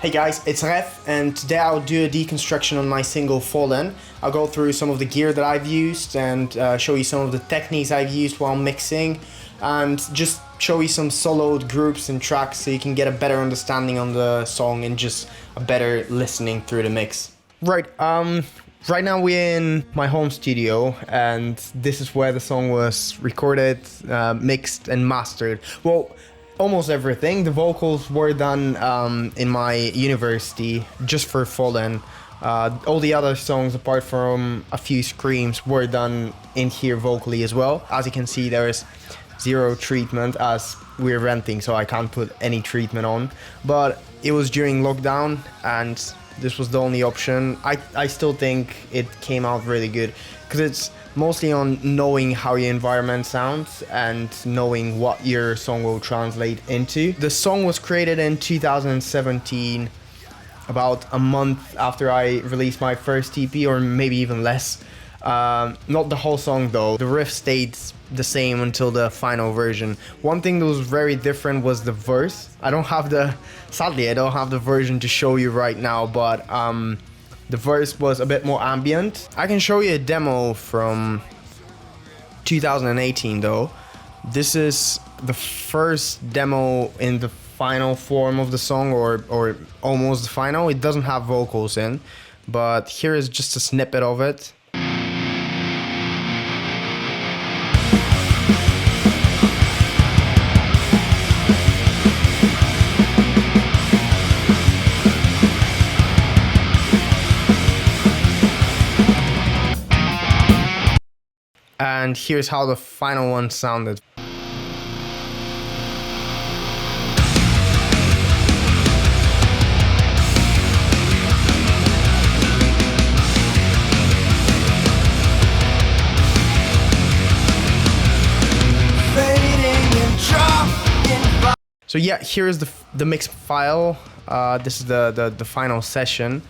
Hey guys, it's Rêve, and today I'll do a deconstruction on my single Fallen. I'll go through some of the gear that I've used and show you some of the techniques I've used while mixing, and just show you some soloed groups and tracks so you can get a better understanding on the song and just a better listening through the mix. Right now we're in my home studio, and this is where the song was recorded, mixed and mastered. Well, almost everything. The vocals were done in my university just for Fallen. All the other songs, apart from a few screams, were done in here vocally as well. As you can see, there is zero treatment as we're renting, so I can't put any treatment on. But it was during lockdown, and this was the only option. I still think it came out really good, because it's mostly on knowing how your environment sounds and knowing what your song will translate into. The song was created in 2017, about a month after I released my first EP, or maybe even less. Not the whole song though. The riff stayed the same until the final version. One thing that was very different was the verse. Sadly I don't have the version to show you right now, but the verse was a bit more ambient. I can show you a demo from 2018 though. This is the first demo in the final form of the song, or almost the final. It doesn't have vocals in, but here is just a snippet of it. And here's how the final one sounded. So yeah, here's the mix file. This is the final session,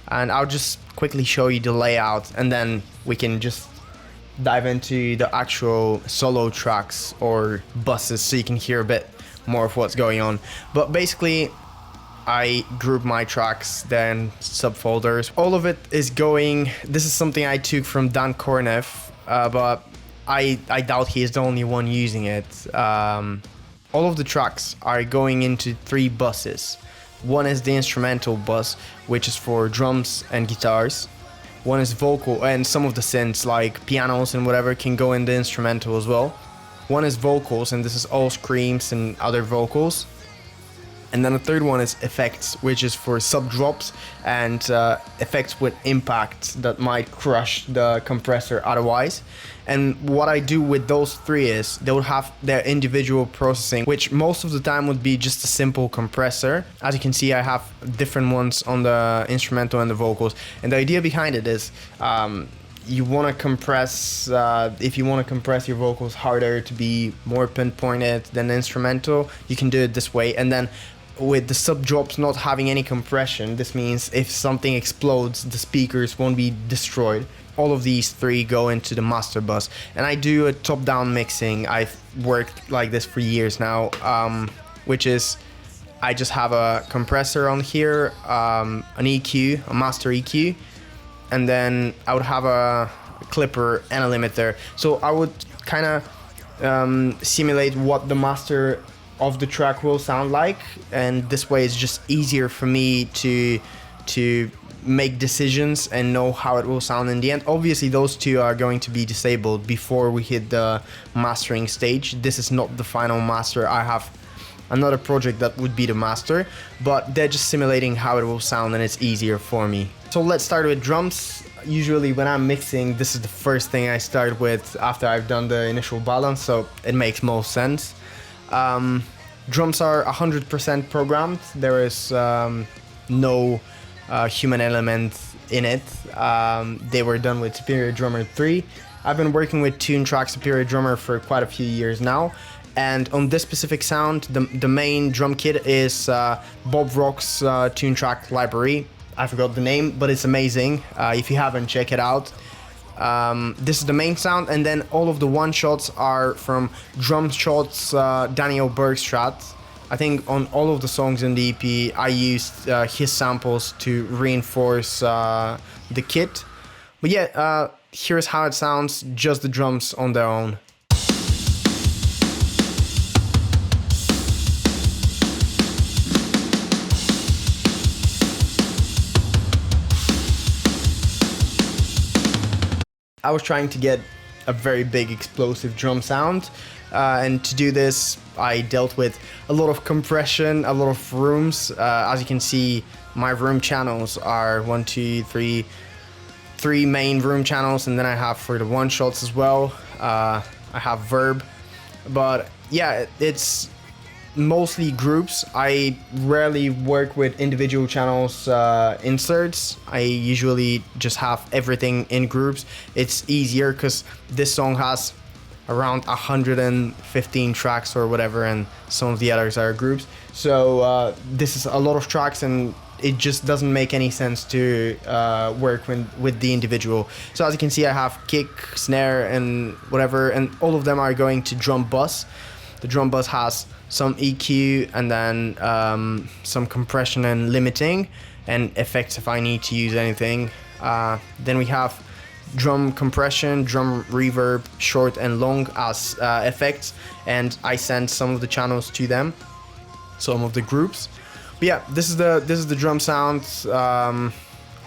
and I'll just quickly show you the layout, and then we can just dive into the actual solo tracks or buses so you can hear a bit more of what's going on. But basically, I group my tracks, then subfolders. All of it is going. This is something I took from Dan Kornev, but I doubt he is the only one using it. All of the tracks are going into 3 buses. One is the instrumental bus, which is for drums and guitars. One is vocal, and some of the synths like pianos and whatever can go in the instrumental as well. One is vocals, and this is all screams and other vocals. And then the third one is effects, which is for sub drops and effects with impact that might crush the compressor otherwise. And what I do with those 3 is they will have their individual processing, which most of the time would be just a simple compressor. As you can see, I have different ones on the instrumental and the vocals. And the idea behind it is you want to compress, if you want to compress your vocals harder to be more pinpointed than the instrumental, you can do it this way. And then with the sub drops not having any compression, this means if something explodes, the speakers won't be destroyed. All of these 3 go into the master bus, and I do a top-down mixing. I've worked like this for years now, which is I just have a compressor on here, an EQ, a master EQ, and then I would have a clipper and a limiter. So I would kind of simulate what the master of the track will sound like, and this way it's just easier for me to make decisions and know how it will sound in the end. Obviously those 2 are going to be disabled before we hit the mastering stage. This is not the final master. I have another project that would be the master, but they're just simulating how it will sound, and it's easier for me. So let's start with drums. Usually when I'm mixing, this is the first thing I start with after I've done the initial balance, so it makes most sense. Drums are 100% programmed. There is no human element in it. They were done with Superior Drummer 3. I've been working with Tune Track Superior Drummer for quite a few years now, and on this specific sound, the main drum kit is Bob Rock's Tune Track library. I forgot the name, but it's amazing. If you haven't, check it out. This is the main sound, and then all of the one shots are from Drum Shots Daniel Bergstraat. I think on all of the songs in the EP, I used his samples to reinforce the kit. But yeah, here's how it sounds, just the drums on their own. I was trying to get a very big explosive drum sound, and to do this I dealt with a lot of compression, a lot of rooms. As you can see, my room channels are 1, 2, 3, 3 main room channels, and then I have for the one shots as well. I have verb, but yeah, it's mostly groups. I rarely work with individual channels inserts. I usually just have everything in groups. It's easier because this song has around 115 tracks or whatever, and some of the others are groups. So this is a lot of tracks, and it just doesn't make any sense to work with the individual. So as you can see, I have kick, snare, and whatever, and all of them are going to drum bus. The drum bus has some EQ, and then some compression and limiting, and effects if I need to use anything. Then we have drum compression, drum reverb, short and long as effects, and I send some of the channels to them, some of the groups. But yeah, this is the drum sound.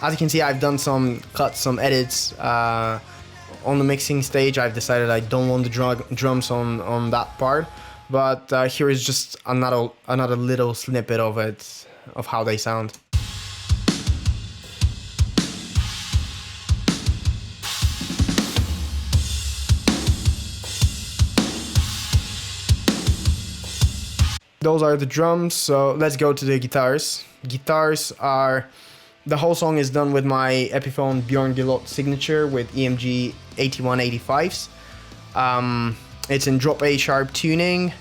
As you can see, I've done some cuts, some edits. On the mixing stage, I've decided I don't want the drums on that part. But here is just another little snippet of it, of how they sound. Those are the drums, so let's go to the guitars. Guitars are... The whole song is done with my Epiphone Bjorn Gilot signature with EMG 8185s. It's in drop A sharp tuning,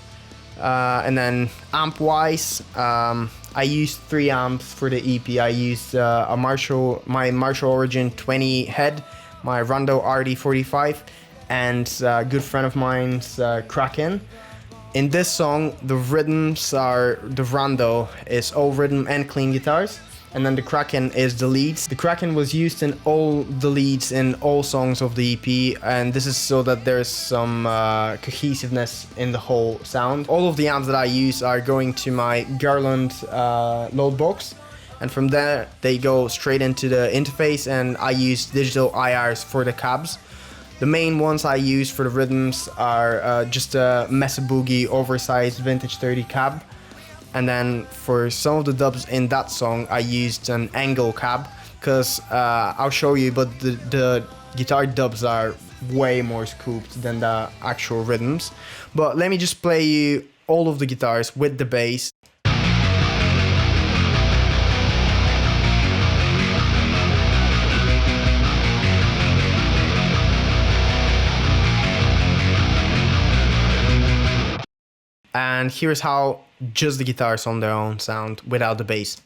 and then amp wise, I used 3 amps for the EP. I used my Marshall Origin 20 head, my Rondo RD45, and a good friend of mine's Kraken. In this song, the rhythms are, the Rondo is all rhythm and clean guitars, and then the Kraken is the leads. The Kraken was used in all the leads in all songs of the EP, and this is so that there's some cohesiveness in the whole sound. All of the amps that I use are going to my Garland load box, and from there they go straight into the interface, and I use digital IRs for the cabs. The main ones I use for the rhythms are just a Mesa Boogie oversized vintage 30 cab. And then for some of the dubs in that song, I used an angle cab, because I'll show you, but the guitar dubs are way more scooped than the actual rhythms. But let me just play you all of the guitars with the bass. And here's how just the guitars on their own sound without the bass.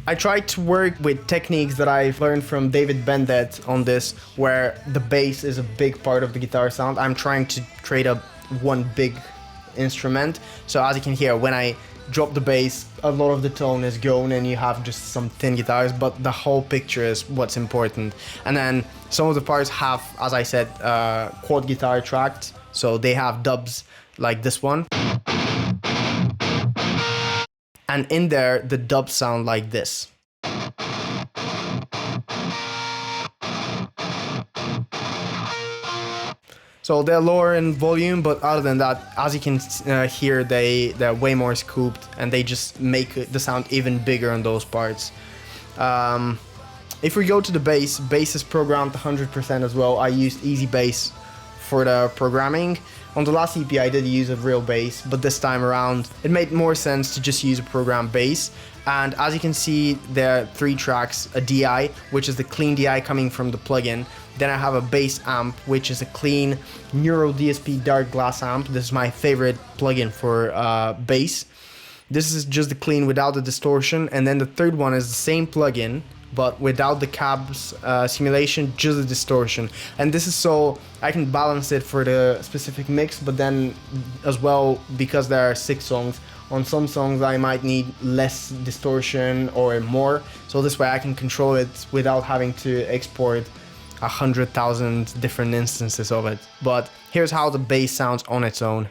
I tried to work with techniques that I've learned from David Bendet on this, where the bass is a big part of the guitar sound. I'm trying to create one big instrument. So as you can hear, when I drop the bass, a lot of the tone is gone and you have just some thin guitars, but the whole picture is what's important. And then some of the parts have, as I said, quad guitar tracked, so they have dubs like this one. And in there, the dubs sound like this. So they're lower in volume, but other than that, as you can hear, they're way more scooped, and they just make the sound even bigger on those parts. If we go to the bass is programmed 100% as well. I used Easy Bass for the programming. On the last EP I did use a real bass, but this time around it made more sense to just use a programmed bass. And as you can see, there are 3 tracks, a DI, which is the clean DI coming from the plugin. Then I have a bass amp, which is a clean Neural DSP dark glass amp. This is my favorite plugin for bass. This is just the clean without the distortion. And then the third one is the same plugin but without the cabs simulation, just the distortion. And this is so I can balance it for the specific mix, but then as well, because there are 6 songs, on some songs I might need less distortion or more, so this way I can control it without having to export 100,000 different instances of it. But here's how the bass sounds on its own.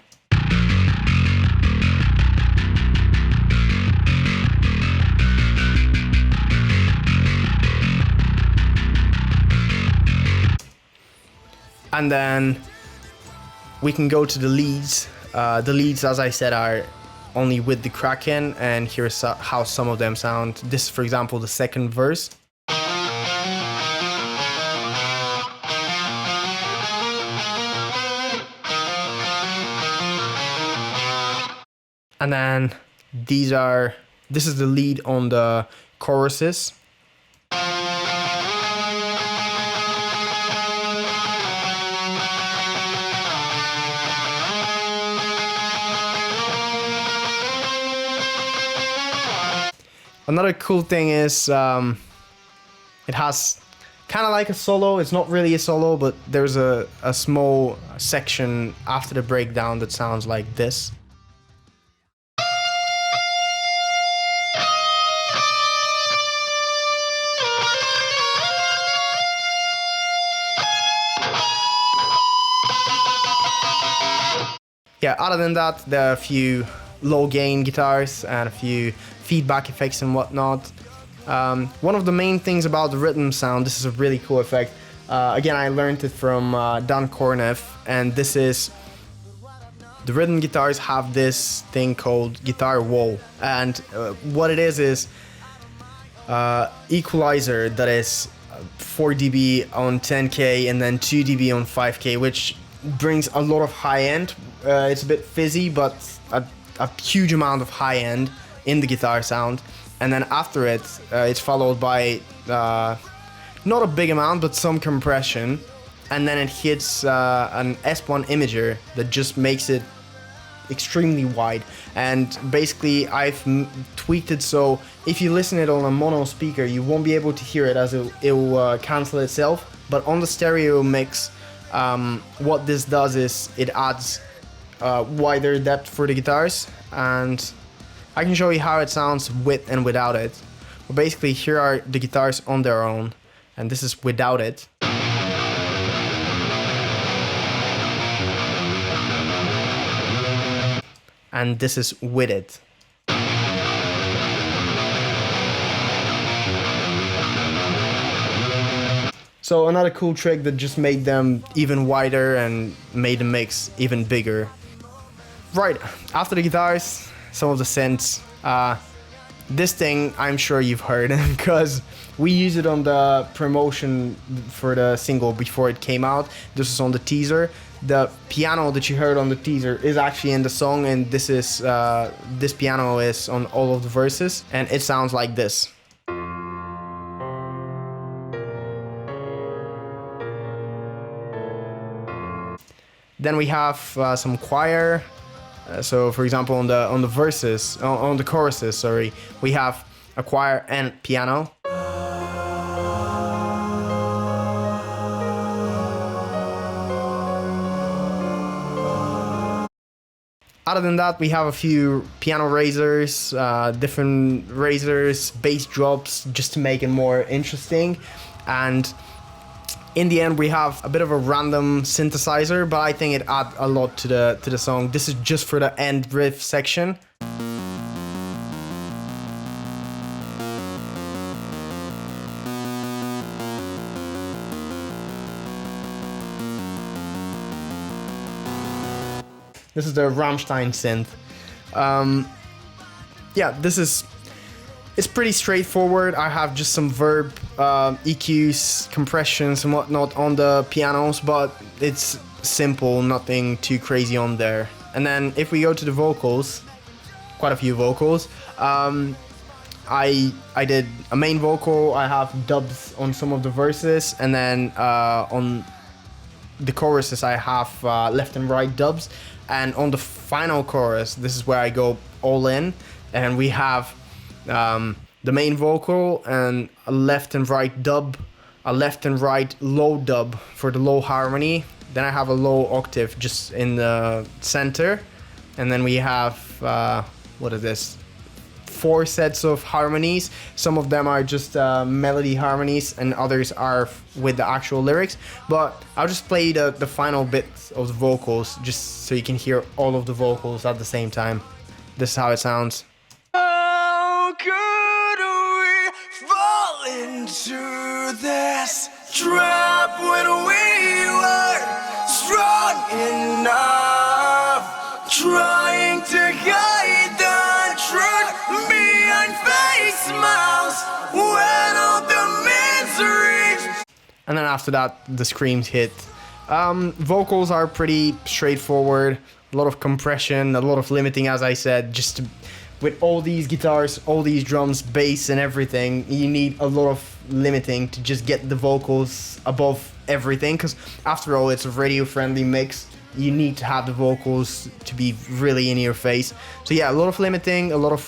And then we can go to the leads. The leads, as I said, are only with the Kraken, and here's how some of them sound. This is, for example, the second verse. And then this is the lead on the choruses. Another cool thing is it has kind of like a solo. It's not really a solo, but there's a small section after the breakdown that sounds like this. Yeah, other than that, there are a few low gain guitars and a few feedback effects and whatnot. One of the main things about the rhythm sound, this is a really cool effect. Again, I learned it from Dan Kornev, and this is, the rhythm guitars have this thing called guitar wall, and what it is equalizer that is 4 dB on 10K and then 2 dB on 5K, which brings a lot of high end. It's a bit fizzy, but a huge amount of high end in the guitar sound. And then after it, it's followed by not a big amount, but some compression. And then it hits an S1 imager that just makes it extremely wide. And basically I've tweaked it so if you listen it on a mono speaker, you won't be able to hear it, as it will cancel itself. But on the stereo mix, what this does is it adds wider depth for the guitars, and I can show you how it sounds with and without it. But basically, here are the guitars on their own, and this is without it. And this is with it. So another cool trick that just made them even wider and made the mix even bigger. Right, after the guitars, some of the synths. This thing I'm sure you've heard because we used it on the promotion for the single before it came out. This is on the teaser. The piano that you heard on the teaser is actually in the song, and this piano is on all of the verses, and it sounds like this. Then we have some choir. So, for example, on the verses, on the choruses, sorry, we have a choir and piano. Other than that, we have a few piano raisers, different raisers, bass drops, just to make it more interesting. And in the end, we have a bit of a random synthesizer, but I think it adds a lot to the song. This is just for the end riff section. This is the Rammstein synth. Yeah, it's pretty straightforward. I have just some verb, EQs, compressions and whatnot on the pianos, but it's simple, nothing too crazy on there. And then if we go to the vocals, quite a few vocals. I did a main vocal, I have dubs on some of the verses, and then on the choruses I have left and right dubs. And on the final chorus, this is where I go all in, and we have the the main vocal, and a left and right dub, a left and right low dub for the low harmony. Then I have a low octave just in the center, and then we have what is this? 4 sets of harmonies. Some of them are just melody harmonies, and others are with the actual lyrics. But I'll just play the final bit of the vocals, just so you can hear all of the vocals at the same time. This is how it sounds. How could we fall into this trap when we were strong enough, trying to guide the truth behind face smiles when all the misery. And then after that, the screams hit. Vocals are pretty straightforward. A lot of compression, a lot of limiting, as I said. Just with all these guitars, all these drums, bass, and everything, you need a lot of limiting to just get the vocals above everything. Because after all, it's a radio-friendly mix. You need to have the vocals to be really in your face. So yeah, a lot of limiting, a lot of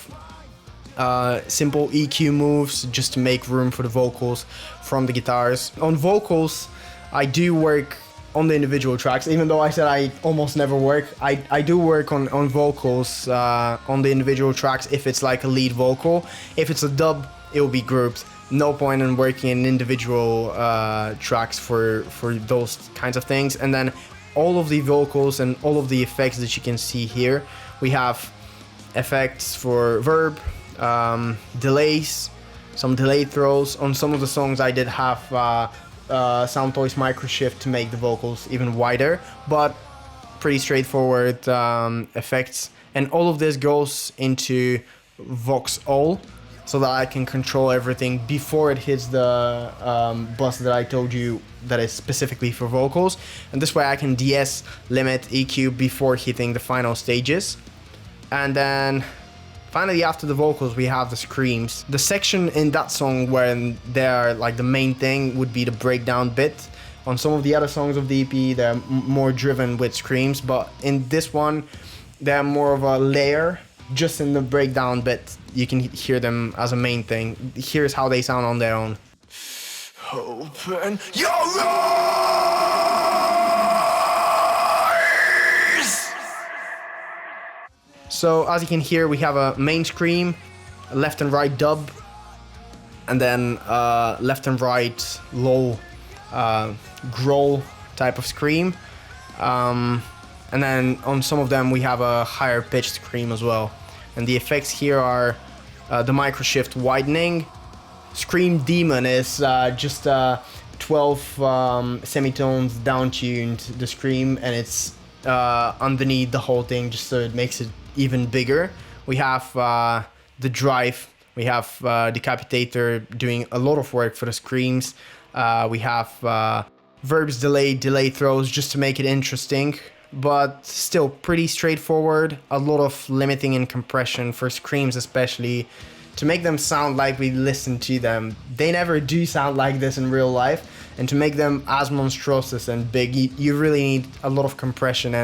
simple EQ moves just to make room for the vocals from the guitars. On vocals, I do work on the individual tracks, even though I said I almost never work. I do work on vocals on the individual tracks if it's like a lead vocal. If it's a dub, it will be grouped. No point in working in individual tracks for those kinds of things. And then all of the vocals and all of the effects that you can see here, we have effects for verb, delays, some delay throws. On some of the songs I did have Soundtoys microshift to make the vocals even wider, but pretty straightforward effects. And all of this goes into Vox All, so that I can control everything before it hits the bus that I told you that is specifically for vocals. And this way I can DS, limit, EQ before hitting the final stages. And then finally, after the vocals, we have the screams. The section in that song when they're like the main thing would be the breakdown bit. On some of the other songs of the EP, they're more driven with screams, but in this one, they're more of a layer. Just in the breakdown bit, you can hear them as a main thing. Here's how they sound on their own. Open your eyes! So as you can hear, we have a main scream, a left and right dub, and then left and right low growl type of scream. And then on some of them we have a higher pitched scream as well. And the effects here are the microshift widening. Scream Demon is just 12 semitones down-tuned the scream, and it's underneath the whole thing just so it makes it even bigger. We have the drive, we have Decapitator doing a lot of work for the screams. We have verbs delay throws just to make it interesting, but still pretty straightforward. A lot of limiting and compression for screams, especially to make them sound like we listen to them. They never do sound like this in real life, and to make them as monstrous and big, you really need a lot of compression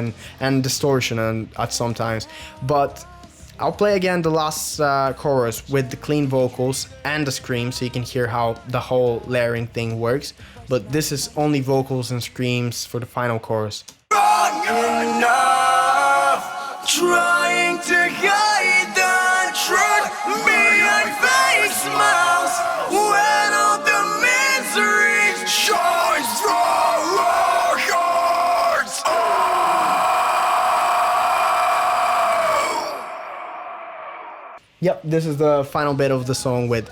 and distortion at sometimes. But I'll play again the last chorus with the clean vocals and the screams so you can hear how the whole layering thing works. But this is only vocals and screams for the final chorus. Wrong enough, trying to guide the truth behind fake smiles when all the misery shines through our hearts. Yep, this is the final bit of the song with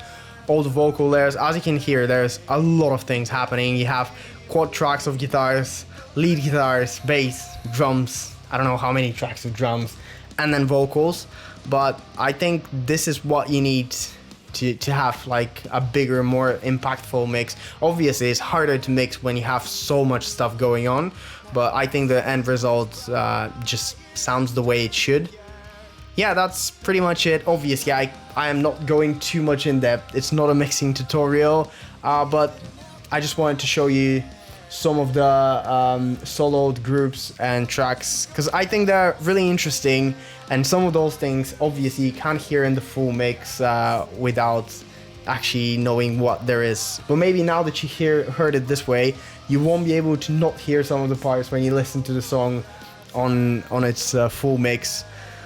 all the vocal layers. As you can hear, there's a lot of things happening. You have quad tracks of guitars, lead guitars, bass, drums, I don't know how many tracks of drums, and then vocals. But I think this is what you need to have like a bigger, more impactful mix. Obviously, it's harder to mix when you have so much stuff going on, but I think the end result just sounds the way it should. Yeah, that's pretty much it. Obviously, I am not going too much in depth. It's not a mixing tutorial, but I just wanted to show you some of the soloed groups and tracks, because I think they're really interesting, and some of those things obviously you can't hear in the full mix without actually knowing what there is. But maybe now that you heard it this way, you won't be able to not hear some of the parts when you listen to the song on its full mix.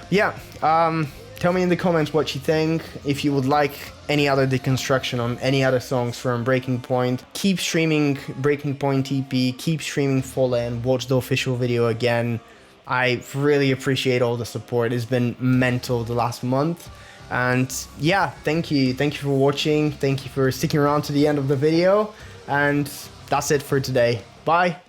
Yeah, tell me in the comments what you think. If you would like any other deconstruction on any other songs from Breaking Point, keep streaming Breaking Point EP, keep streaming Fallen, watch the official video again. I really appreciate all the support. It's been mental the last month. And yeah, thank you for watching, thank you for sticking around to the end of the video, and that's it for today. Bye.